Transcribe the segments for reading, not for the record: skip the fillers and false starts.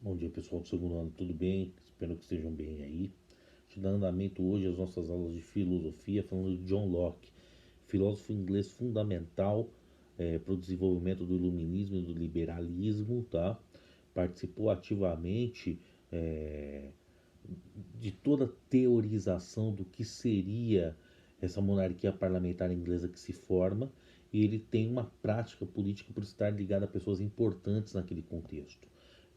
Bom dia, pessoal do segundo ano, tudo bem? Espero que estejam bem aí. Te dando andamento hoje às nossas aulas de filosofia, falando de John Locke, filósofo inglês fundamental para o desenvolvimento do iluminismo e do liberalismo, tá? Participou ativamente eh, de toda a teorização do que seria essa monarquia parlamentar inglesa que se forma, e ele tem uma prática política por estar ligado a pessoas importantes naquele contexto.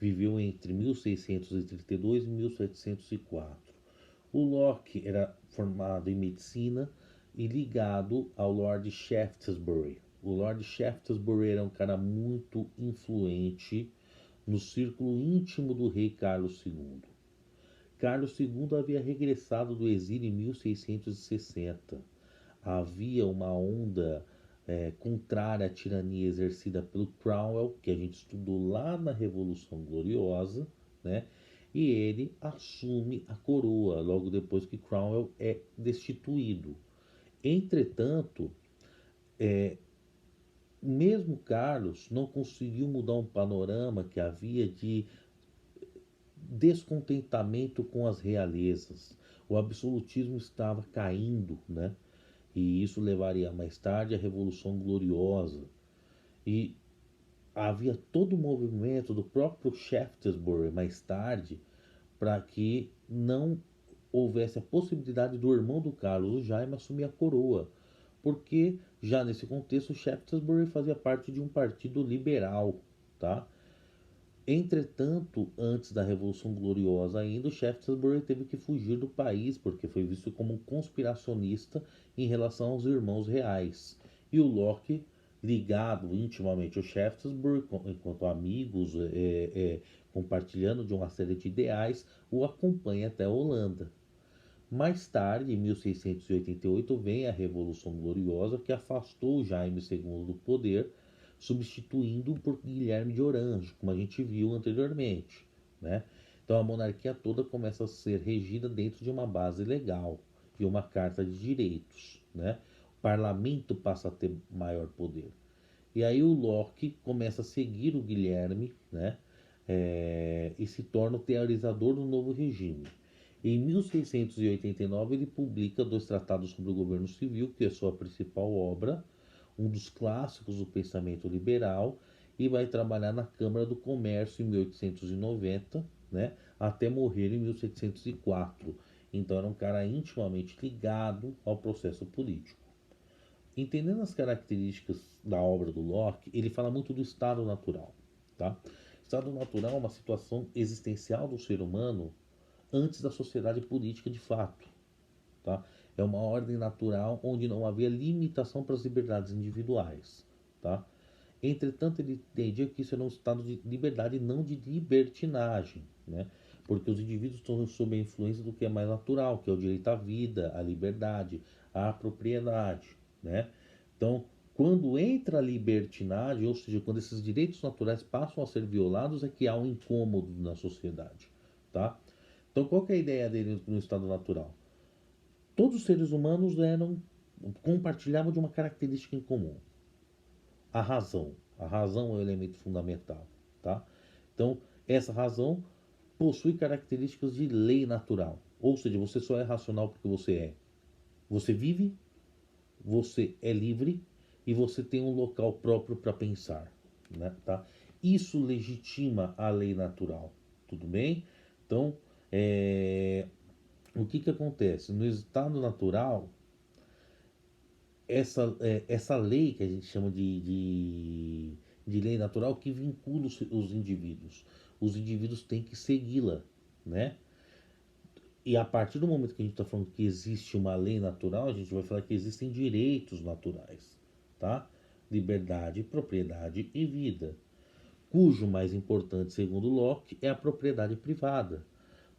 Viveu entre 1632 e 1704. O Locke era formado em medicina e ligado ao Lord Shaftesbury. O Lord Shaftesbury era um cara muito influente no círculo íntimo do rei Carlos II. Carlos II havia regressado do exílio em 1660. Havia uma onda contrária à tirania exercida pelo Cromwell, que a gente estudou lá na Revolução Gloriosa, né? E ele assume a coroa logo depois que Cromwell é destituído. Entretanto, mesmo Carlos não conseguiu mudar um panorama que havia de descontentamento com as realezas. O absolutismo estava caindo, né? E isso levaria mais tarde à Revolução Gloriosa. E havia todo o movimento do próprio Shaftesbury mais tarde para que não houvesse a possibilidade do irmão do Carlos, o Jaime, assumir a coroa. Porque já nesse contexto, Shaftesbury fazia parte de um partido liberal, tá? Entretanto, antes da Revolução Gloriosa ainda, o Shaftesbury teve que fugir do país porque foi visto como um conspiracionista em relação aos irmãos reais. E o Locke, ligado intimamente ao Shaftesbury, enquanto amigos, compartilhando de uma série de ideais, o acompanha até a Holanda. Mais tarde, em 1688, vem a Revolução Gloriosa, que afastou Jaime II do poder, substituindo por Guilherme de Orange, como a gente viu anteriormente, né? Então a monarquia toda começa a ser regida dentro de uma base legal e uma carta de direitos, né? O parlamento passa a ter maior poder. E aí o Locke começa a seguir o Guilherme, né? E se torna o teorizador do novo regime. Em 1689 ele publica dois tratados sobre o governo civil, que é sua principal obra, um dos clássicos do pensamento liberal, e vai trabalhar na Câmara do Comércio em 1890, né, até morrer em 1704. Então era um cara intimamente ligado ao processo político. Entendendo as características da obra do Locke, ele fala muito do estado natural. Tá? Estado natural é uma situação existencial do ser humano antes da sociedade política de fato. Tá? É uma ordem natural onde não havia limitação para as liberdades individuais. Tá? Entretanto, ele entendia que isso era um estado de liberdade e não de libertinagem, né? Porque os indivíduos estão sob a influência do que é mais natural, que é o direito à vida, à liberdade, à propriedade, né? Então, quando entra a libertinagem, ou seja, quando esses direitos naturais passam a ser violados, é que há um incômodo na sociedade, tá? Então, qual que é a ideia dele no estado natural? Todos os seres humanos compartilhavam de uma característica em comum, a razão. A razão é o elemento fundamental, tá? Então, essa razão possui características de lei natural. Ou seja, você só é racional porque você é. Você vive, você é livre e você tem um local próprio para pensar, né? Tá? Isso legitima a lei natural, tudo bem? Então, o que acontece? No estado natural, essa lei que a gente chama de lei natural que vincula os indivíduos. Os indivíduos têm que segui-la, né? E a partir do momento que a gente está falando que existe uma lei natural, a gente vai falar que existem direitos naturais, tá? Liberdade, propriedade e vida, cujo mais importante, segundo Locke, é a propriedade privada,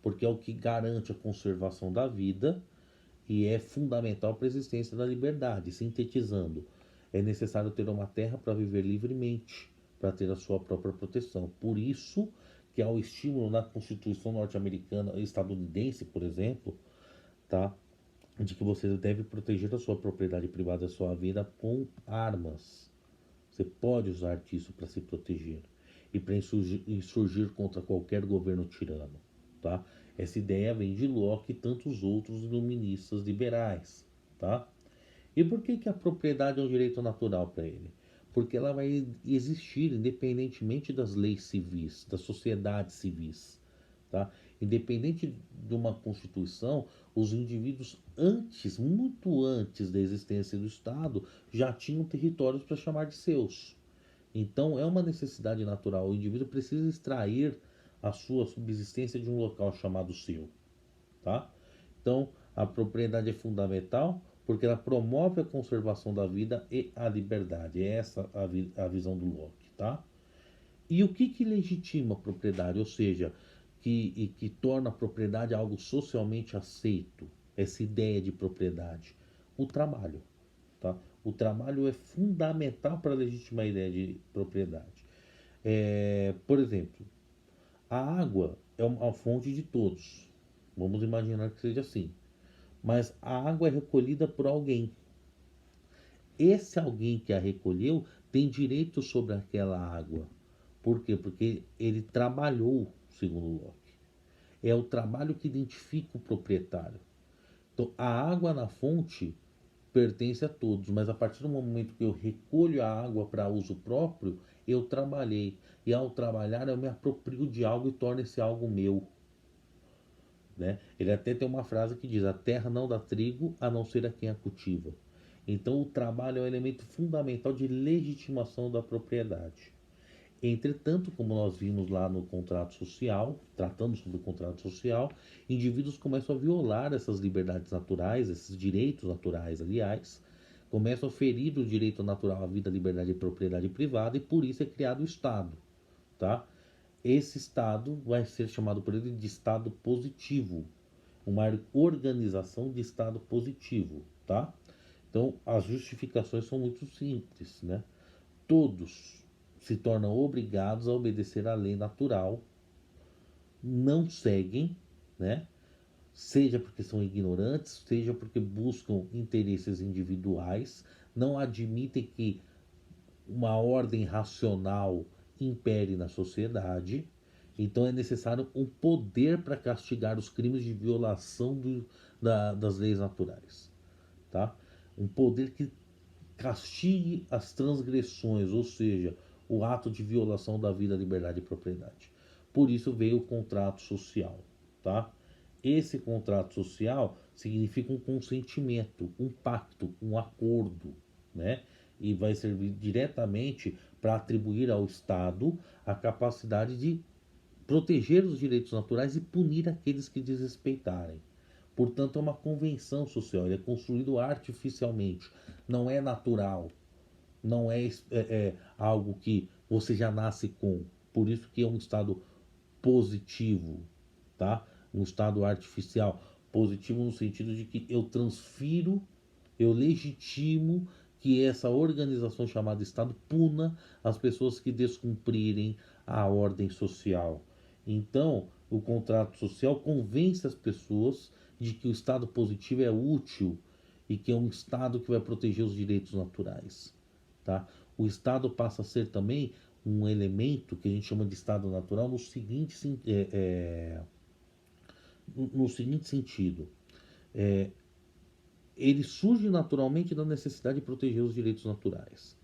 porque é o que garante a conservação da vida e é fundamental para a existência da liberdade. Sintetizando, é necessário ter uma terra para viver livremente, para ter a sua própria proteção. Por isso que há o estímulo na Constituição norte-americana e estadunidense, por exemplo, tá? De que você deve proteger a sua propriedade privada, a sua vida com armas. Você pode usar disso para se proteger. e para insurgir contra qualquer governo tirano. Tá? Essa ideia vem de Locke e tantos outros iluministas liberais. Tá? E por que a propriedade é um direito natural para ele? Porque ela vai existir independentemente das leis civis, das sociedades civis. Tá? Independente de uma constituição, os indivíduos antes, muito antes da existência do Estado, já tinham territórios para chamar de seus. Então é uma necessidade natural. O indivíduo precisa extrair a sua subsistência de um local chamado seu. Tá? Então a propriedade é fundamental porque ela promove a conservação da vida e a liberdade. É essa a visão do Locke. Tá? E o que legitima a propriedade? Ou seja, que torna a propriedade algo socialmente aceito, essa ideia de propriedade? O trabalho. Tá? O trabalho é fundamental para legitimar a ideia de propriedade. Por exemplo, a água é uma fonte de todos. Vamos imaginar que seja assim. Mas a água é recolhida por alguém. Esse alguém que a recolheu tem direito sobre aquela água. Por quê? Porque ele trabalhou, segundo Locke. É o trabalho que identifica o proprietário. Então, a água na fonte pertence a todos, mas a partir do momento que eu recolho a água para uso próprio, eu trabalhei. E ao trabalhar, eu me aproprio de algo e torno esse algo meu. Né? Ele até tem uma frase que diz: a terra não dá trigo a não ser a quem a cultiva. Então, o trabalho é um elemento fundamental de legitimação da propriedade. Entretanto, como nós vimos lá no contrato social, tratando sobre o contrato social, indivíduos começam a violar essas liberdades naturais, esses direitos naturais, aliás, começam a ferir o direito natural à vida, liberdade e propriedade privada, e por isso é criado o Estado. Tá? Esse Estado vai ser chamado por ele de Estado positivo, uma organização de Estado positivo. Tá? Então, as justificações são muito simples, né? Todos se tornam obrigados a obedecer à lei natural, não seguem, né? Seja porque são ignorantes, seja porque buscam interesses individuais, não admitem que uma ordem racional impere na sociedade. Então é necessário um poder para castigar os crimes de violação das leis naturais. Tá? Um poder que castigue as transgressões, ou seja, o ato de violação da vida, liberdade e propriedade. Por isso veio o contrato social, tá? Esse contrato social significa um consentimento, um pacto, um acordo, né? E vai servir diretamente para atribuir ao Estado a capacidade de proteger os direitos naturais e punir aqueles que desrespeitarem. Portanto, é uma convenção social, ele é construído artificialmente, não é natural, não é algo que você já nasce com. Por isso que é um estado positivo, tá? Um estado artificial. Positivo no sentido de que eu transfiro, eu legitimo que essa organização chamada Estado puna as pessoas que descumprirem a ordem social. Então, o contrato social convence as pessoas de que o Estado positivo é útil e que é um Estado que vai proteger os direitos naturais. Tá? O Estado passa a ser também um elemento que a gente chama de Estado natural no seguinte sentido. Ele surge naturalmente da necessidade de proteger os direitos naturais.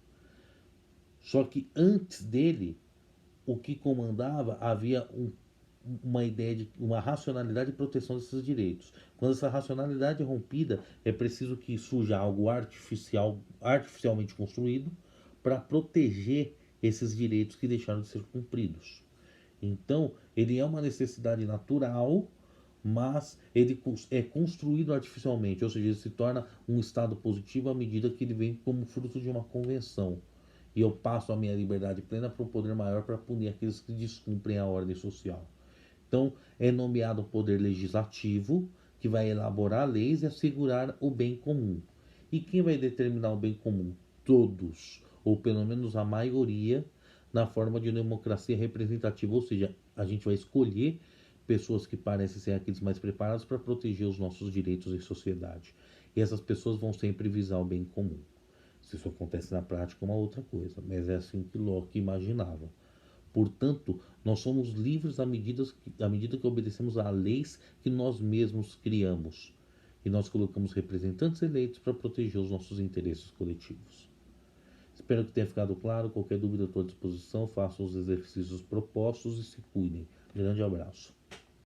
Só que antes dele, o que comandava havia uma ideia de uma racionalidade de proteção desses direitos. Quando essa racionalidade é rompida, é preciso que surja algo artificialmente construído para proteger esses direitos que deixaram de ser cumpridos. Então, ele é uma necessidade natural, mas ele é construído artificialmente, ou seja, ele se torna um estado positivo à medida que ele vem como fruto de uma convenção. E eu passo a minha liberdade plena para um poder maior para punir aqueles que descumprem a ordem social. Então, é nomeado o poder legislativo, que vai elaborar leis e assegurar o bem comum. E quem vai determinar o bem comum? Todos, ou pelo menos a maioria, na forma de democracia representativa, ou seja, a gente vai escolher pessoas que parecem ser aqueles mais preparados para proteger os nossos direitos em sociedade. E essas pessoas vão sempre visar o bem comum. Se isso acontece na prática, é uma outra coisa, mas é assim que Locke imaginava. Portanto, nós somos livres à medida que obedecemos a leis que nós mesmos criamos. E nós colocamos representantes eleitos para proteger os nossos interesses coletivos. Espero que tenha ficado claro. Qualquer dúvida, estou à disposição. Façam os exercícios propostos e se cuidem. Grande abraço.